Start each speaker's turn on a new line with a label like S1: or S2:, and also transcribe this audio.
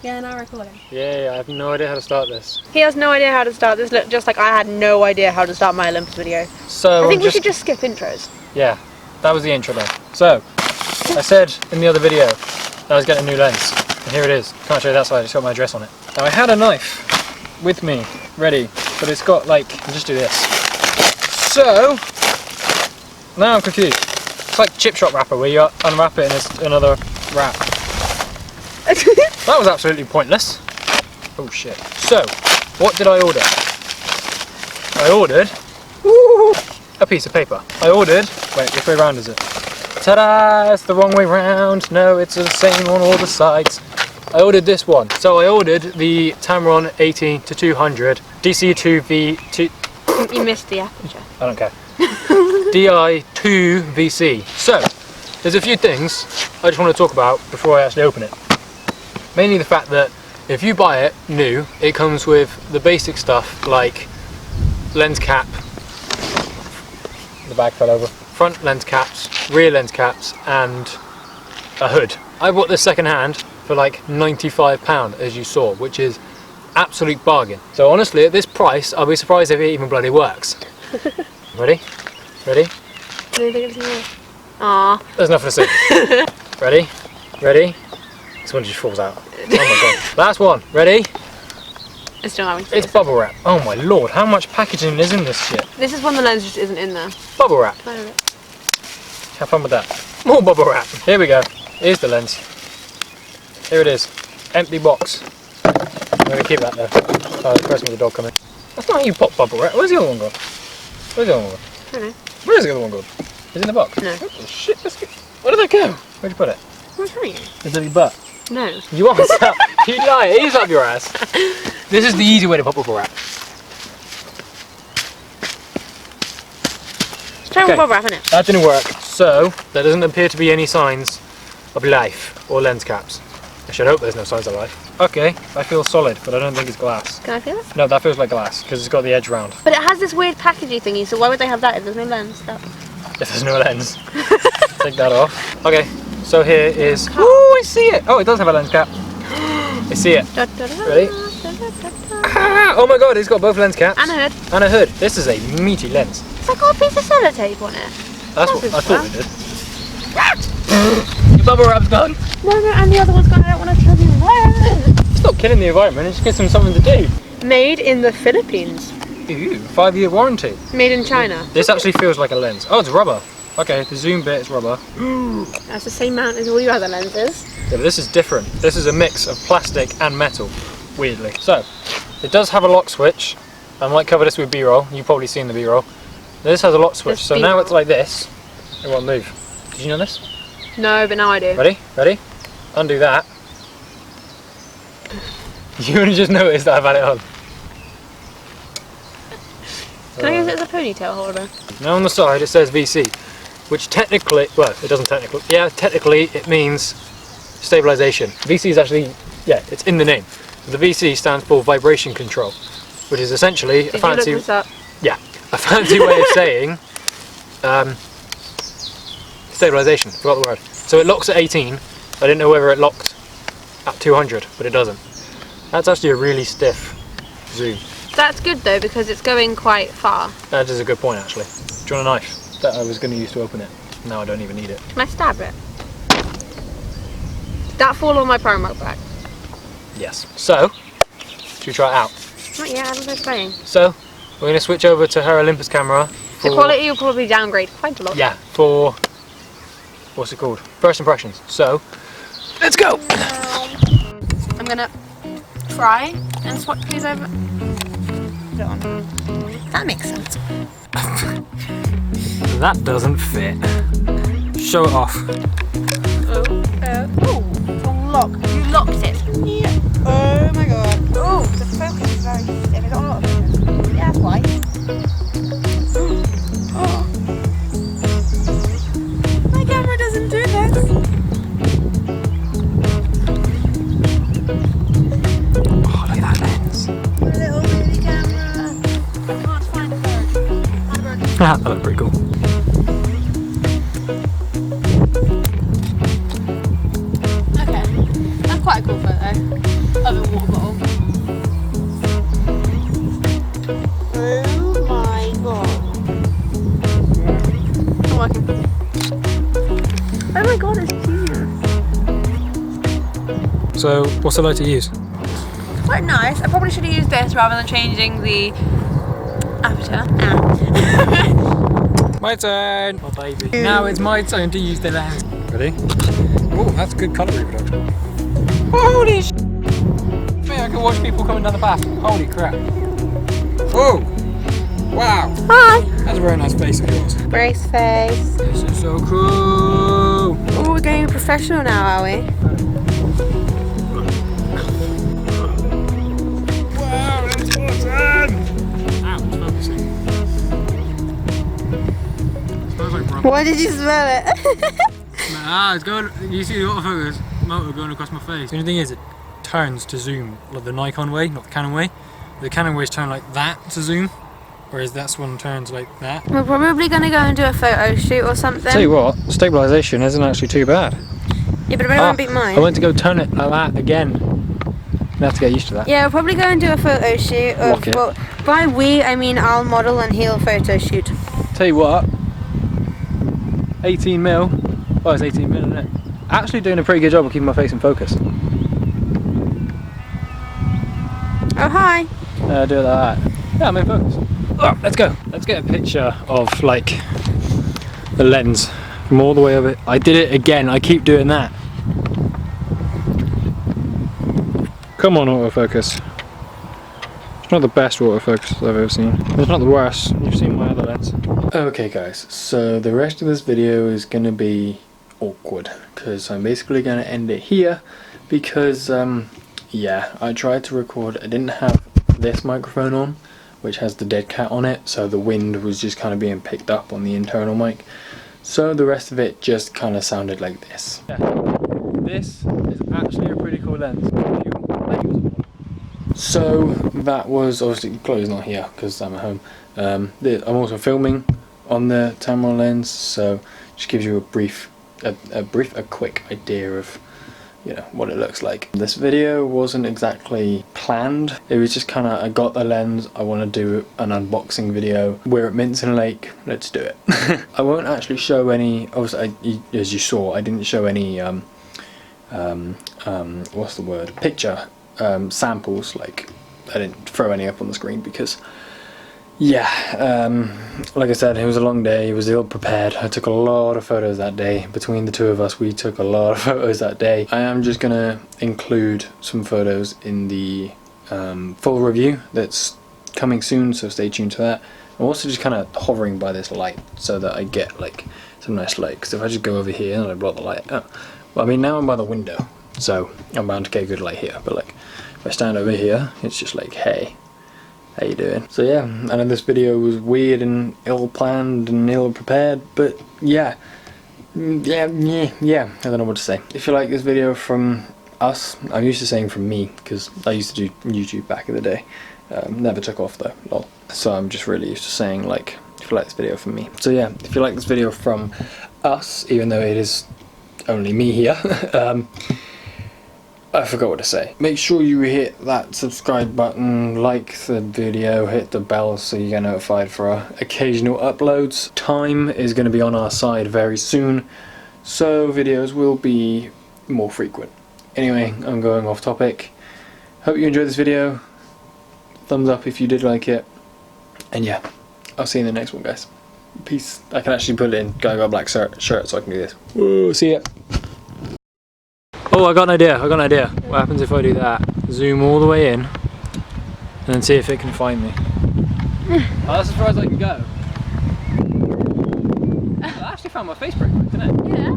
S1: Yeah, now recording.
S2: Yeah, I have no idea how to start this.
S1: He has no idea how to start this, just like I had no idea how to start my Olympus video.
S2: So
S1: I think we should just skip intros.
S2: Yeah, that was the intro then. So, I said in the other video that I was getting a new lens. And here it is. Can't show you that side, it's got my address on it. Now I had a knife with me, ready, but it's got like, I'll just do this. So, now I'm confused. It's like chip shop wrapper where you unwrap it and it's another wrap. That was absolutely pointless. Oh shit. So, what did I order? I ordered a piece of paper. I ordered, wait, which way round is it? Ta-da! It's the wrong way round. No, it's the same on all the sides. I ordered this one. So I ordered the Tamron 18-200 DC2V2.
S1: You missed the aperture.
S2: I don't care. DI2VC. So, there's a few things I just want to talk about before I actually open it. Mainly the fact that if you buy it new, it comes with the basic stuff like lens cap, the bag fell over, front lens caps, rear lens caps, and a hood. I bought this second hand for like £95, as you saw, which is absolute bargain. So honestly, at this price, I'll be surprised if it even bloody works. Ready? Ready?
S1: Aww.
S2: There's nothing to say. Ready? Ready? This one just falls out. Oh my god. Last one. Ready?
S1: It's still having
S2: It's bubble wrap. Oh my lord, how much packaging is in this shit?
S1: This is when the lens just isn't in there.
S2: Bubble wrap. Have fun with that. More bubble wrap. Here we go. Here's the lens. Here it is. Empty box. I'm going to keep that there. Oh, the person with the dog coming. That's not how you pop bubble wrap. Where's the other one gone? Where's the other one gone?
S1: I don't know.
S2: Where's the other one gone? Is it in the box?
S1: No.
S2: What the shit? Where did that go? Where'd you put it?
S1: What's wrong with you?
S2: It's in your butt.
S1: No.
S2: You are so. You lie. It is up your ass. This is the easy way to pop bubble wrap.
S1: It's trying bubble wrap, isn't it?
S2: That didn't work. So there doesn't appear to be any signs of life or lens caps. I should hope there's no signs of life. Okay, I feel solid, but I don't think it's glass.
S1: Can I feel it?
S2: No, that feels like glass because it's got the edge round.
S1: But it has this weird packaging thingy, so why would they have that if there's no lens?
S2: If there's no lens. Take that off. Okay, so here is. Oh, I see it! Oh, it does have a lens cap. I see it. Ready? Ah, oh my god, it's got both lens caps.
S1: And a hood.
S2: And a hood. This is a meaty lens.
S1: It's like got a piece of sellotape on it.
S2: That's what I thought it did. Your bubble wrap's gone.
S1: No, and the other one's gone. I don't want to trouble you.
S2: It's not killing the environment, it just gives them something to do.
S1: Made in the Philippines.
S2: Ooh, 5-year warranty.
S1: Made in China.
S2: This actually feels like a lens. Oh, it's rubber. Okay, the zoom bit is rubber.
S1: That's the same amount as all your other lenses.
S2: Yeah, but this is different. This is a mix of plastic and metal, weirdly. So, it does have a lock switch. I might cover this with B-roll. You've probably seen the B-roll. This has a lock switch, so now it's like this. It won't move. Did you know this?
S1: No, but now I do.
S2: Ready? Ready? Undo that. You only just noticed that I've had it on.
S1: Can I use it as a ponytail holder?
S2: Now on the side it says VC, which technically, well, it doesn't technically, yeah, technically it means stabilization. VC is actually, yeah, it's in the name. The VC stands for vibration control, which is essentially a fancy, yeah, a fancy way of saying stabilization. Forgot the word. So it locks at 18. I didn't know whether it locked at 200, but it doesn't. That's actually a really stiff zoom.
S1: That's good though because it's going quite far.
S2: That is a good point actually. Do you want a knife that I was going to use to open it? Now I don't even need it.
S1: Can I stab it? Did that fall on my Primark bag?
S2: Yes. So, should we try it out?
S1: Not yet, I haven't been playing.
S2: So, we're going to switch over to her Olympus camera.
S1: The quality will probably downgrade quite a lot.
S2: Yeah, for, what's it called? First impressions. So, let's go!
S1: I'm going to try and swap these over. Put it on. That makes sense.
S2: That doesn't fit. Show it off.
S1: Oh, lock. You locked it. Yeah. Oh my god. Oh, the focus is very stiff. It's not a lot of focus. Yeah, that's why. Oh. My camera doesn't do this.
S2: Oh, look at that lens.
S1: Little mini camera. I can't find a bird.
S2: That looked pretty cool.
S1: Okay, that's quite a cool photo.
S2: So, what's it like to use?
S1: Quite nice. I probably should have used this rather than changing the aperture.
S2: My turn! Oh baby. Now it's my turn to use the lens. Ready? Oh, that's good colour reproduction. Holy sh**! Man, I can watch people coming down the path. Holy crap. Whoa! Wow!
S1: Hi!
S2: That's a very nice face of yours.
S1: Brace face.
S2: This is so cool!
S1: Oh, we're going professional now, are we?
S2: Wow, that's awesome! Ow, it's focusing. Smells like rubber.
S1: Why did you smell it?
S2: It's going. You see the autofocus motor going across my face. The only thing is, it turns to zoom like the Nikon way, not the Canon way. The Canon ways turn like that to zoom, whereas this one turns like that.
S1: We're probably going to go and do a photo shoot or something.
S2: Tell you what, stabilisation isn't actually too bad.
S1: Yeah, but it won't beat mine.
S2: I went to go turn it like that again. I have to get used to that.
S1: Yeah, we'll probably go and do a photo shoot. Of, well, by we, I mean I'll model and he'll photo shoot.
S2: Tell you what, 18 mil. Oh, it's 18 mil, isn't it? Actually doing a pretty good job of keeping my face in focus.
S1: Oh, hi.
S2: Do it like that. Yeah, I'm in focus. Oh, let's go. Let's get a picture of like the lens from all the way over. I did it again. I keep doing that. Come on, autofocus. It's not the best autofocus I've ever seen. It's not the worst. You've seen my other lens. Okay guys, so the rest of this video is going to be awkward because I'm basically going to end it here because yeah, I tried to record. I didn't have this microphone on, which has the dead cat on it, so the wind was just kind of being picked up on the internal mic. So the rest of it just kind of sounded like this. Yeah. This is actually a pretty cool lens. So that was obviously Chloe's not here because I'm at home. I'm also filming on the Tamron lens, so just gives you a quick idea of, you know, what it looks like. This video wasn't exactly planned. It was just kind of, I got the lens, I want to do an unboxing video. We're at Mincing Lake, let's do it. I won't actually show any, obviously as you saw, I didn't show any what's the word, picture samples. Like, I didn't throw any up on the screen because yeah, like I said, it was a long day. It was ill prepared. I took a lot of photos that day. Between the two of us, we took a lot of photos that day. I am just gonna include some photos in the full review that's coming soon, so stay tuned to that. I'm also just kind of hovering by this light so that I get like some nice light, because if I just go over here and I block the light out, well, I mean, now I'm by the window, so I'm bound to get good light here, but like if I stand over here, it's just like, hey, how you doing? So yeah, I know this video was weird and ill-planned and ill-prepared, but yeah, I don't know what to say. If you like this video from us, I'm used to saying from me, because I used to do YouTube back in the day. Never took off though, lol. So I'm just really used to saying, like, if you like this video from me. So yeah, if you like this video from us, even though it is only me here, I forgot what to say. Make sure you hit that subscribe button, like the video, hit the bell so you get notified for our occasional uploads. Time is going to be on our side very soon, so videos will be more frequent. Anyway, I'm going off topic. Hope you enjoyed this video. Thumbs up if you did like it. And yeah, I'll see you in the next one, guys. Peace. I can actually put it in Gaga Black shirt so I can do this. Woo, see ya. Oh, I got an idea. What happens if I do that? Zoom all the way in and then see if it can find me. Oh, that's as far as I can go. I actually found my face pretty quick, didn't it?
S1: Yeah.